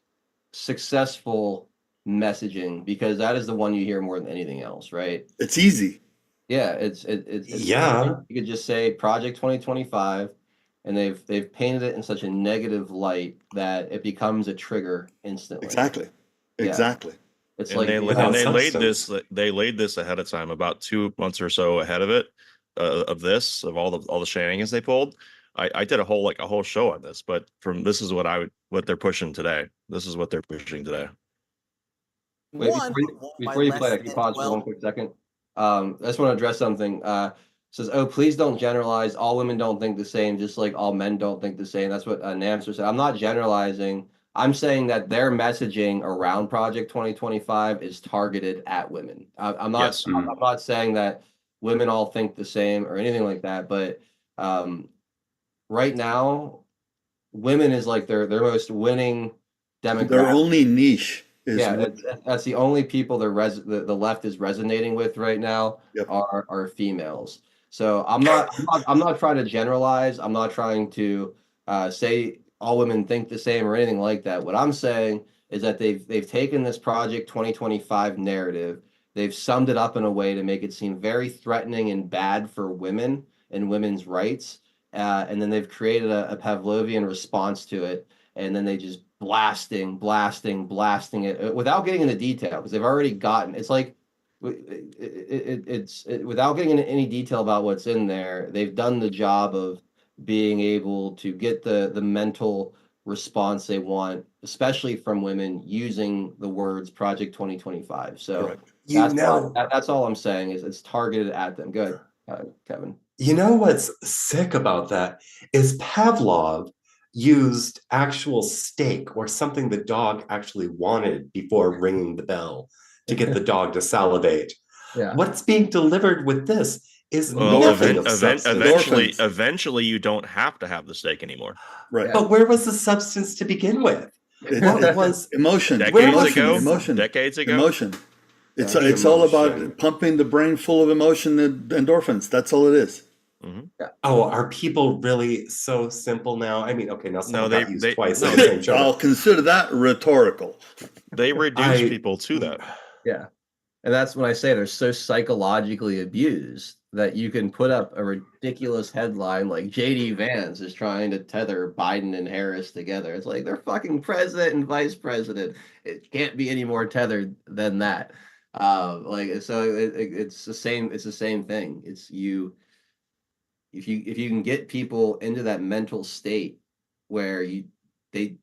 successful messaging, because that is the one you hear more than anything else, right? It's easy. Yeah, it's Yeah. You could just say Project 2025, and they've painted it in such a negative light that it becomes a trigger instantly. Exactly. Yeah. Exactly. It's And like they laid this ahead of time, about 2 months or so ahead of it, of all the shenanigans they pulled. I did a whole show on this, but this is what they're pushing today. This is what they're pushing today. Wait, before you play, can you pause for one quick second? I just want to address something. Says, oh, please don't generalize. All women don't think the same, just like all men don't think the same. That's what Namster said. I'm not generalizing. I'm saying that their messaging around Project 2025 is targeted at women. I'm not. Yes. I'm not saying that women all think the same or anything like that. But right now, women is like their most winning demographic. Their only niche is that's the only people the left is resonating with right now. Yep. are females. So I'm not trying to generalize. I'm not trying to say all women think the same or anything like that. What I'm saying is that they've taken this Project 2025 narrative, they've summed it up in a way to make it seem very threatening and bad for women and women's rights, and then they've created a Pavlovian response to it, and then they just blasting it without getting into detail, because they've already gotten, it's like without getting into any detail about what's in there, they've done the job of being able to get the mental response they want, especially from women, using the words Project 2025. So that's all I'm saying, is it's targeted at them. Go ahead, Kevin. You know what's sick about that is Pavlov used actual steak or something the dog actually wanted before ringing the bell to get the dog to salivate. Yeah. What's being delivered with this is nothing of substance. Eventually, you don't have to have the steak anymore. Right. But where was the substance to begin with? It was emotion. Decades ago. Emotion. It's all about pumping the brain full of emotion and endorphins. That's all it is. Mm-hmm. Yeah. Oh, are people really so simple now? I mean, okay, now No, got used twice on the same show. I'll consider that rhetorical. They reduce people to that. Yeah. And that's when I say they're so psychologically abused that you can put up a ridiculous headline like J.D. Vance is trying to tether Biden and Harris together. It's like they're fucking president and vice president. It can't be any more tethered than that. It's the same. It's the same thing. It's you. If you can get people into that mental state where they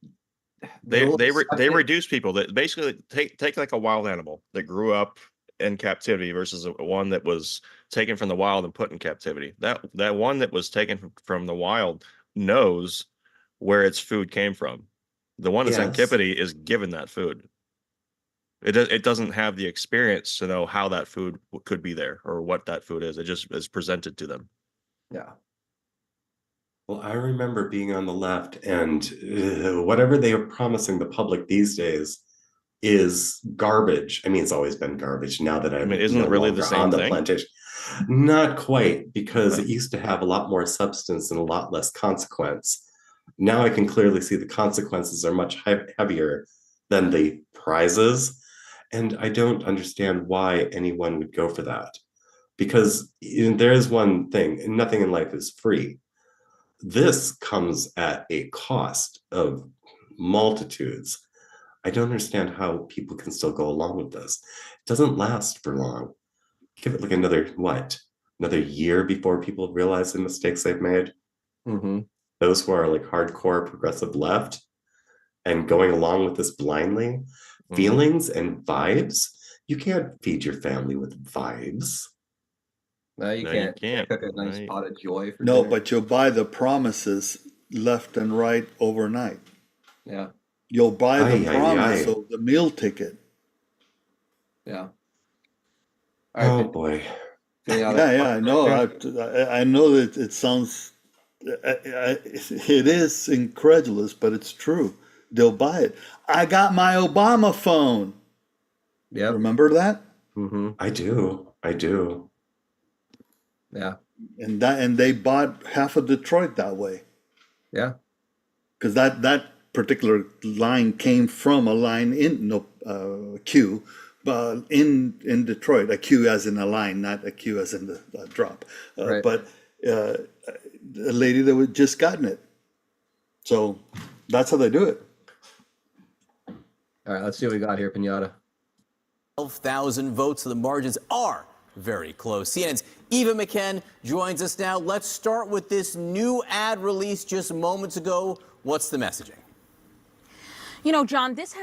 reduce people that basically take like a wild animal that grew up in captivity versus one that was taken from the wild and put in captivity. That one that was taken from the wild knows where its food came from. The one that's in captivity is given that food. It doesn't have the experience to know how that food could be there or what that food is. It just is presented to them. Yeah. Well, I remember being on the left, and whatever they are promising the public these days, is garbage. I mean, it's always been garbage now that I'm isn't no it really the longer same on the thing? plantation. Not quite, because it used to have a lot more substance and a lot less consequence. Now I can clearly see the consequences are much heavier than the prizes. And I don't understand why anyone would go for that. Because there is one thing, nothing in life is free. This comes at a cost of multitudes. I don't understand how people can still go along with this. It doesn't last for long. Give it like another year before people realize the mistakes they've made. Mm-hmm. Those who are like hardcore progressive left and going along with this blindly, feelings and vibes. You can't feed your family with vibes. No, you No, can't. you can't. Cook a nice Right. pot of joy for No, dinner. but you'll buy the promises left and right overnight. Yeah, You'll buy the Aye, aye, promise aye. of the meal ticket. yeah. All right, Oh boy. Yeah, I know. I know that it sounds, it is incredulous, but it's true. They'll buy it. I got my Obama phone. Yep. Remember that? Mm-hmm. I do. Yeah. And they bought half of Detroit that way, Yeah. because that particular line came from a line in Q, in Detroit, a Q as in a line, not a Q as in the drop. Right. But a lady that had just gotten it. So that's how they do it. All right, let's see what we got here, Pinata. 12,000 votes, so the margins are very close. CNN's Eva McKen joins us now. Let's start with this new ad released just moments ago. What's the messaging? You know, John, this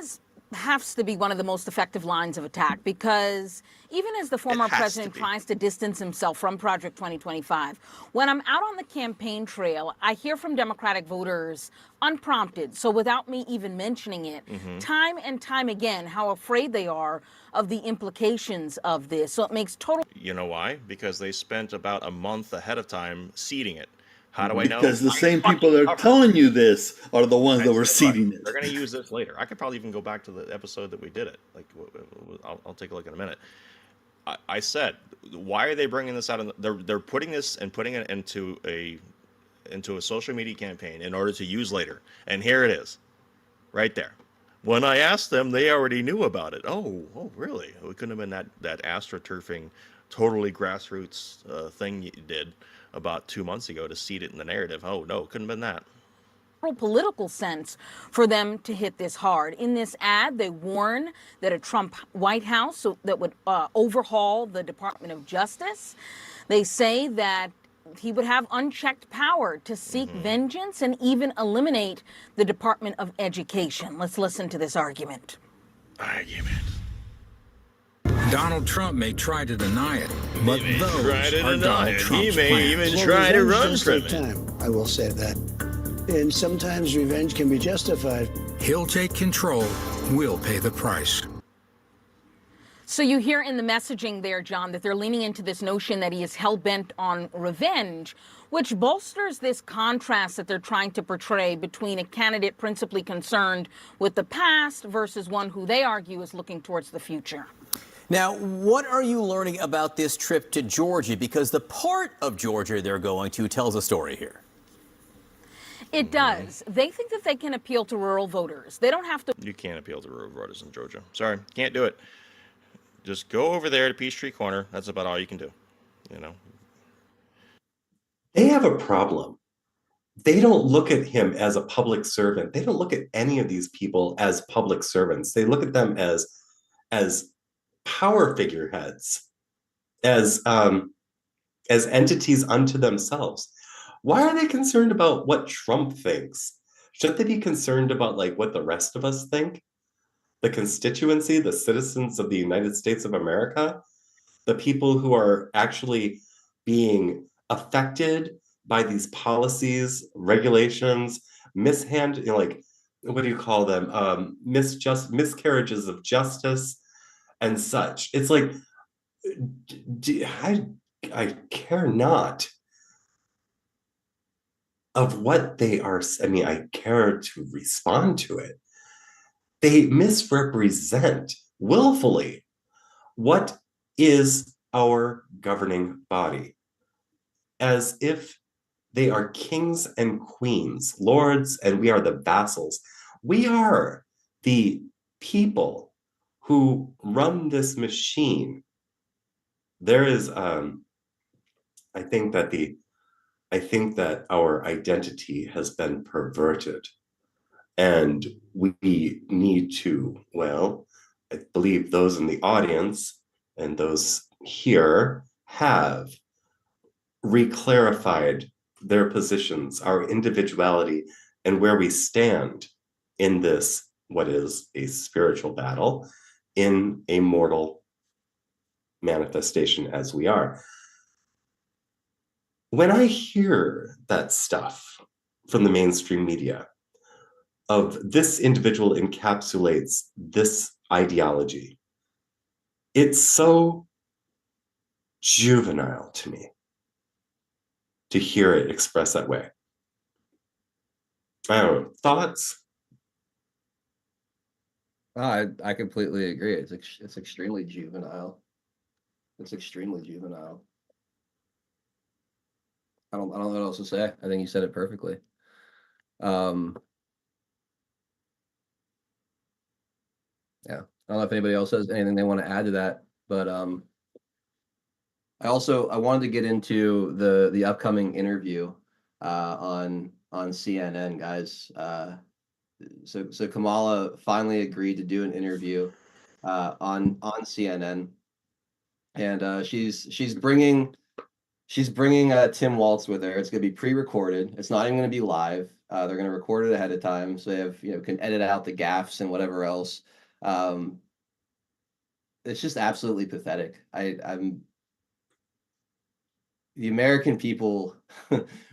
has to be one of the most effective lines of attack, because even as the former president tries to distance himself from Project 2025, when I'm out on the campaign trail, I hear from Democratic voters unprompted, so without me even mentioning it, time and time again, how afraid they are of the implications of this. So it makes total. You know why? Because they spent about a month ahead of time seeding it. How do I know? Because the same people that are telling you this are the ones that were Right. seeding it. They're going to use this later. I could probably even go back to the episode that we did it. Like, I'll take a look in a minute. I said, why are they bringing this out? They're putting this and putting it into a social media campaign in order to use later. And here it is, right there. When I asked them, they already knew about it. Oh, really? It couldn't have been that astroturfing, totally grassroots thing you did about 2 months ago to seed it in the narrative. Oh, no, it couldn't have been that. Political sense for them to hit this hard. In this ad, they warn that a Trump White House that would overhaul the Department of Justice. They say that he would have unchecked power to seek vengeance and even eliminate the Department of Education. Let's listen to this argument. Donald Trump may try to deny it, but those try to are deny Donald it. Trump's He may plans. even try to run does from take it. time, I will say that. And sometimes revenge can be justified. He'll take control. We'll pay the price. So you hear in the messaging there, John, that they're leaning into this notion that he is hell-bent on revenge, which bolsters this contrast that they're trying to portray between a candidate principally concerned with the past versus one who they argue is looking towards the future. Now, what are you learning about this trip to Georgia? Because the part of Georgia they're going to tells a story here. It does. They think that they can appeal to rural voters. They don't have to. You can't appeal to rural voters in Georgia. Sorry, can't do it. Just go over there to Peachtree Corner. That's about all you can do. You know. They have a problem. They don't look at him as a public servant. They don't look at any of these people as public servants. They look at them as power figureheads, as entities unto themselves. Why are they concerned about what Trump thinks? Shouldn't they be concerned about like what the rest of us think? The constituency, the citizens of the United States of America, the people who are actually being affected by these policies, regulations, like, what do you call them? Miscarriages of justice and such. It's like, I care not of what they are. I mean, I care to respond to it, they misrepresent willfully what is our governing body, as if they are kings and queens, lords, and we are the vassals. We are the people who run this machine. There is, I think that our identity has been perverted, and we need to, well, I believe those in the audience and those here have reclarified their positions, our individuality, and where we stand in this, what is a spiritual battle, in a mortal manifestation as we are. When I hear that stuff from the mainstream media of this individual encapsulates this ideology, it's so juvenile to me to hear it expressed that way. I don't know, thoughts? I completely agree. It's extremely juvenile. It's extremely juvenile. I don't know what else to say. I think you said it perfectly. Yeah. I don't know if anybody else has anything they want to add to that, but I wanted to get into the upcoming interview on CNN, guys. So Kamala finally agreed to do an interview on CNN, and she's bringing Tim Waltz with her. It's going to be pre-recorded. It's not even going to be live. They're going to record it ahead of time, so they have can edit out the gaffes and whatever else. It's just absolutely pathetic. I'm the American people.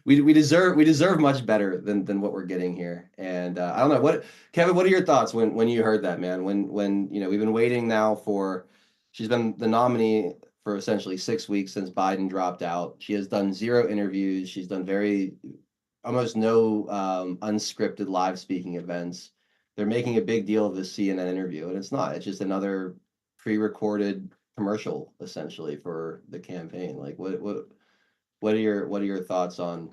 we deserve much better than what we're getting here. And I don't know Kevin. What are your thoughts when you heard that, man? When we've been waiting now for. She's been the nominee for essentially 6 weeks since Biden dropped out. She has done 0 interviews. She's done almost no unscripted live speaking events. They're making a big deal of this CNN interview, and it's not. It's just another pre-recorded commercial essentially for the campaign. Like what are your thoughts on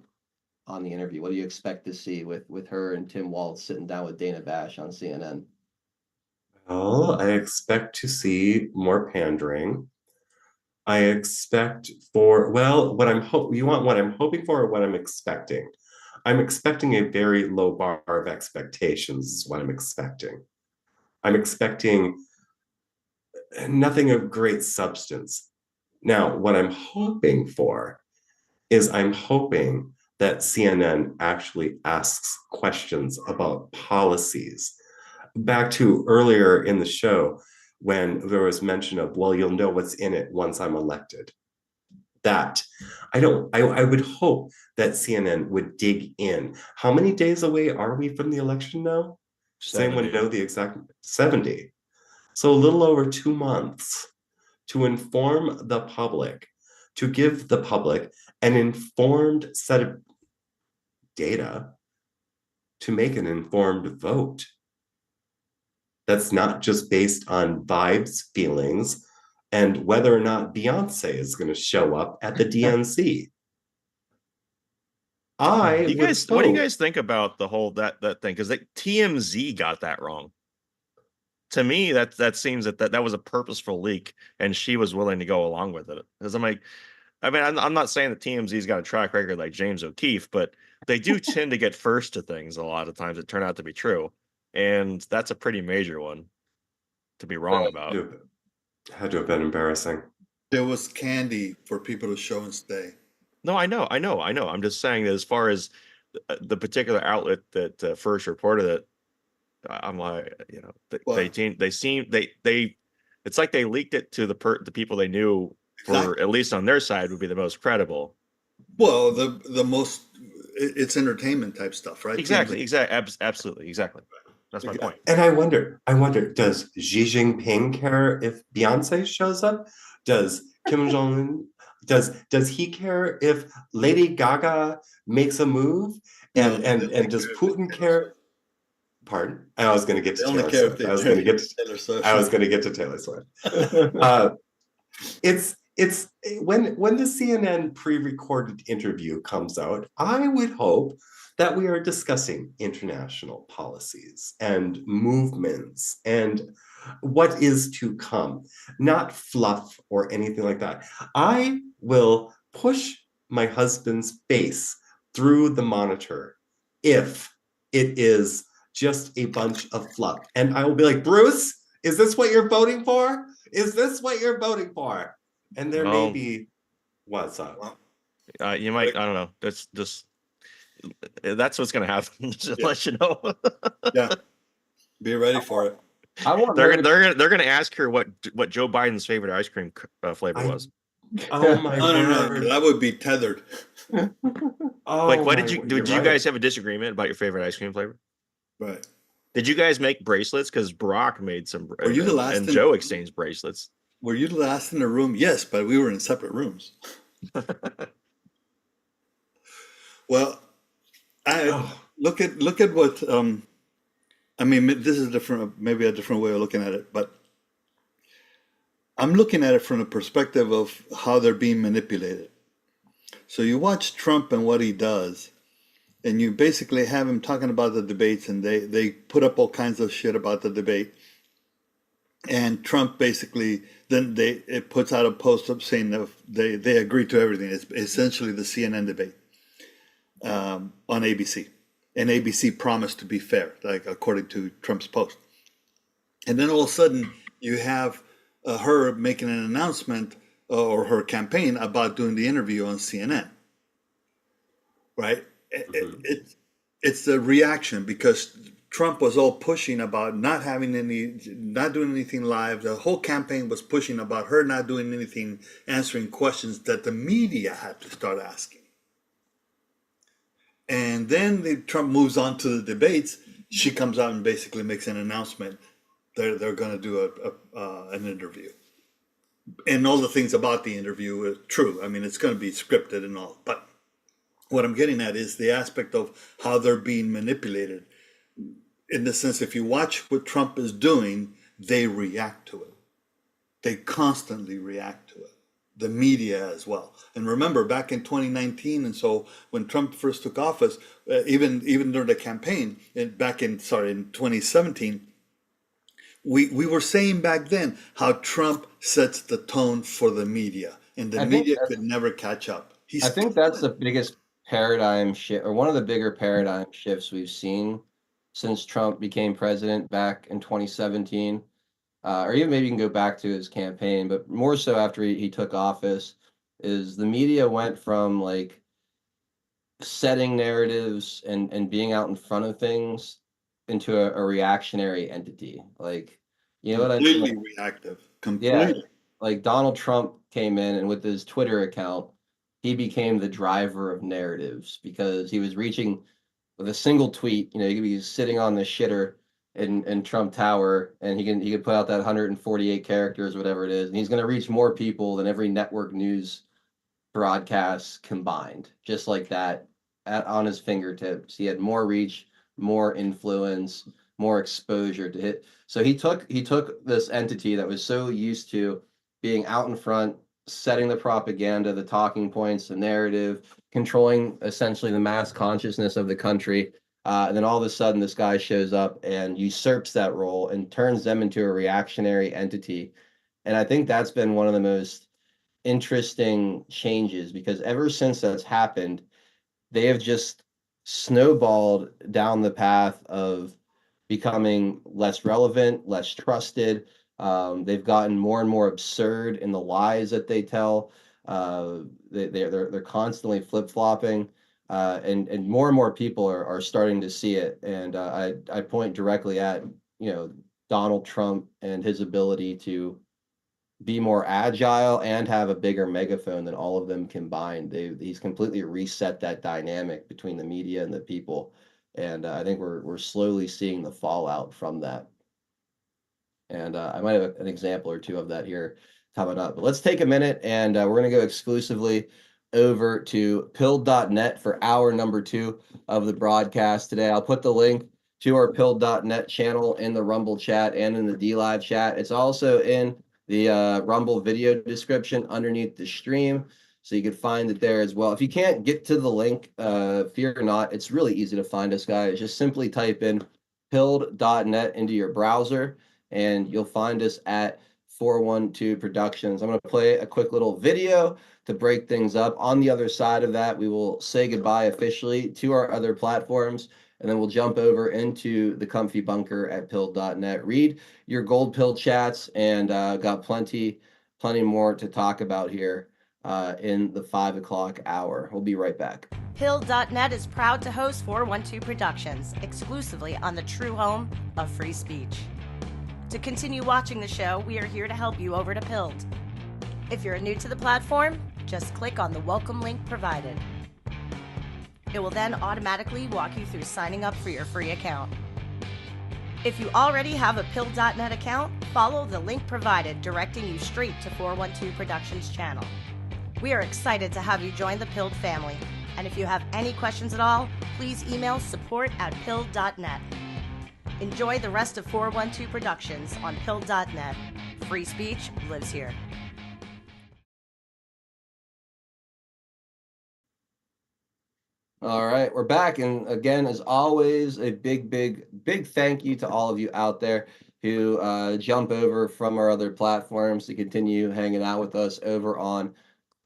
the interview? What do you expect to see with her and Tim Waltz sitting down with Dana Bash on CNN? Well, I expect to see more pandering. I expect for, well, you want what I'm hoping for or what I'm expecting? I'm expecting a very low bar of expectations is what I'm expecting. I'm expecting nothing of great substance. Now, what I'm hoping for is I'm hoping that CNN actually asks questions about policies. Back to earlier in the show, when there was mention of, well, you'll know what's in it once I'm elected. That I would hope that CNN would dig in. How many days away are we from the election now? Does anyone know the exact 70? So a little over 2 months to inform the public, to give the public an informed set of data to make an informed vote. That's not just based on vibes, feelings, and whether or not Beyonce is going to show up at the DNC. What do you guys think about the whole that thing? Because TMZ got that wrong. To me, that seems that was a purposeful leak, and she was willing to go along with it. Because I'm not saying that TMZ's got a track record like James O'Keefe, but they do tend to get first to things a lot of times that turn out to be true, and that's a pretty major one to be wrong about. Had to have been embarrassing. There was candy for people to show and stay. No, I know. I'm just saying that as far as the particular outlet that first reported it, I'm like, it's like they leaked it to the people they knew for at least on their side would be the most credible. Well, the most it's entertainment type stuff, right? Exactly. Absolutely. Exactly. That's my point. And I wonder, does Xi Jinping care if Beyonce shows up? Does Kim Jong-un, does he care if Lady Gaga makes a move? And does Putin care? Pardon? I was going to get to They only Taylor care if Swift. they I was turn going to you get to Taylor Swift. I was going to get to Taylor Swift. It's when the CNN pre-recorded interview comes out, I would hope that we are discussing international policies and movements and what is to come, not fluff or anything like that. I will push my husband's face through the monitor if it is just a bunch of fluff. And I will be like, Bruce, is this what you're voting for? Is this what you're voting for? And there may be what's up. You might, I don't know. That's just that's what's gonna happen. Just to let you know. Yeah. Be ready for it. They're gonna ask her what Joe Biden's favorite ice cream flavor was. Oh my no, that would be tethered. Like, what did you guys have a disagreement about your favorite ice cream flavor? Right. Did you guys make bracelets? Because Brock made some, Were you the last and in- Joe exchanged bracelets. Were you the last in the room? Yes, but we were in separate rooms. Well, look at what I mean. This is different, maybe a different way of looking at it, but I'm looking at it from the perspective of how they're being manipulated. So you watch Trump and what he does, and you basically have him talking about the debates, and they put up all kinds of shit about the debate. And Trump basically then it puts out a post up saying that they agree to everything. It's essentially the CNN debate on ABC, and ABC promised to be fair, like according to Trump's post. And then all of a sudden you have her making an announcement or her campaign about doing the interview on CNN. Right? It's the reaction because Trump was all pushing about not doing anything live. The whole campaign was pushing about her not doing anything, answering questions that the media had to start asking. And then Trump moves on to the debates. She comes out and basically makes an announcement. They're going to do an interview. And all the things about the interview are true. I mean, it's going to be scripted and all. But what I'm getting at is the aspect of how they're being manipulated. In the sense, if you watch what Trump is doing, they react to it. They constantly react to it. The media as well. And remember, back in 2019, and so when Trump first took office, even during the campaign, in 2017, we were saying back then how Trump sets the tone for the media, and the media could never catch up. I think that's the biggest paradigm shift, or one of the bigger paradigm shifts we've seen since Trump became president back in 2017, or even maybe you can go back to his campaign, but more so after he took office, is the media went from like setting narratives and being out in front of things into a reactionary entity. Like, you know what I mean? Completely reactive. Completely. Yeah, like Donald Trump came in and with his Twitter account, he became the driver of narratives because he was reaching with a single tweet. You know, he could be sitting on the shitter in Trump Tower, and he can put out that 148 characters, whatever it is, and he's going to reach more people than every network news broadcast combined, just like that, on his fingertips. He had more reach, more influence, more exposure to hit. So he took this entity that was so used to being out in front, setting the propaganda, the talking points, the narrative, controlling essentially the mass consciousness of the country. And then all of a sudden, this guy shows up and usurps that role and turns them into a reactionary entity. And I think that's been one of the most interesting changes because ever since that's happened, they have just snowballed down the path of becoming less relevant, less trusted. They've gotten more and more absurd in the lies that they tell. They're constantly flip flopping, and more people are starting to see it. And I point directly at Donald Trump and his ability to be more agile and have a bigger megaphone than all of them combined. He's completely reset that dynamic between the media and the people, and I think we're slowly seeing the fallout from that. And I might have an example or two of that here coming up. But let's take a minute, and we're going to go exclusively over to pilled.net for hour number 2 of the broadcast today. I'll put the link to our Pilled.net channel in the Rumble chat and in the DLive chat. It's also in the Rumble video description underneath the stream, so you can find it there as well. If you can't get to the link, fear not, it's really easy to find us, guys. Just simply type in Pilled.net into your browser, and you'll find us at 412 Productions. I'm going to play a quick little video to break things up. On the other side of that, we will say goodbye officially to our other platforms, and then we'll jump over into the comfy bunker at Pilled.net. Read your gold pill chats, and got plenty more to talk about here in the 5 o'clock hour. We'll be right back. Pilled.net is proud to host 412 Productions exclusively on the true home of free speech. To continue watching the show, we are here to help you over to Pilled. If you're new to the platform, just click on the welcome link provided. It will then automatically walk you through signing up for your free account. If you already have a Pilled.net account, follow the link provided directing you straight to 412 Productions channel. We are excited to have you join the Pilled family, and if you have any questions at all, please email support@Pilled.net. Enjoy the rest of 412 Productions on Pilled.net. Free speech lives here. All right, we're back. And again, as always, a big thank you to all of you out there who jump over from our other platforms to continue hanging out with us over on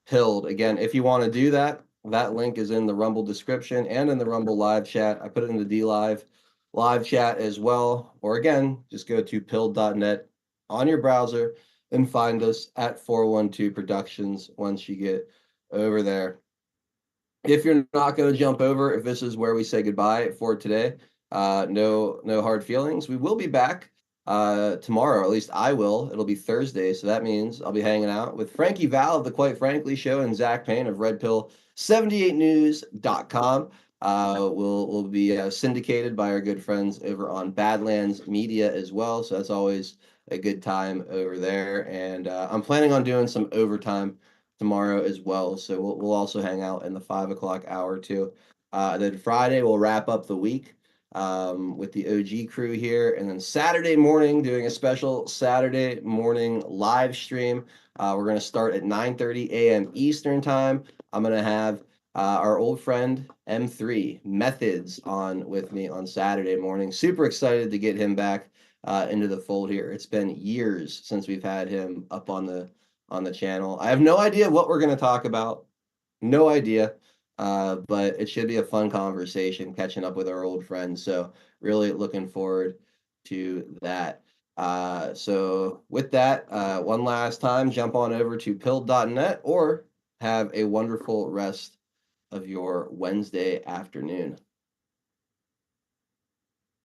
Pilled. Again, if you want to do that, that link is in the Rumble description and in the Rumble live chat. I put it in the DLive live chat as well. Or again, just go to Pilled.net on your browser and find us at 412 Productions once you get over there. If you're not going to jump over, if this is where we say goodbye for today, no hard feelings. We will be back tomorrow, at least I will. It'll be Thursday, so that means I'll be hanging out with Frankie Val of the Quite Frankly Show and Zach Payne of RedPill78news.com. We'll be syndicated by our good friends over on Badlands Media as well, so that's always a good time over there. And I'm planning on doing some overtime tomorrow as well, so we'll also hang out in the 5 o'clock hour too. Then Friday we'll wrap up the week with the OG crew here, and then Saturday morning doing a special Saturday morning live stream. We're going to start at 9:30 a.m. Eastern time. I'm going to have our old friend M3 Methods on with me on Saturday morning. Super excited to get him back into the fold here. It's been years since we've had him up on the channel. I have no idea what we're going to talk about. No idea. But it should be a fun conversation catching up with our old friends. So really looking forward to that. So with that, one last time, jump on over to Pilled.net or have a wonderful rest of your Wednesday afternoon.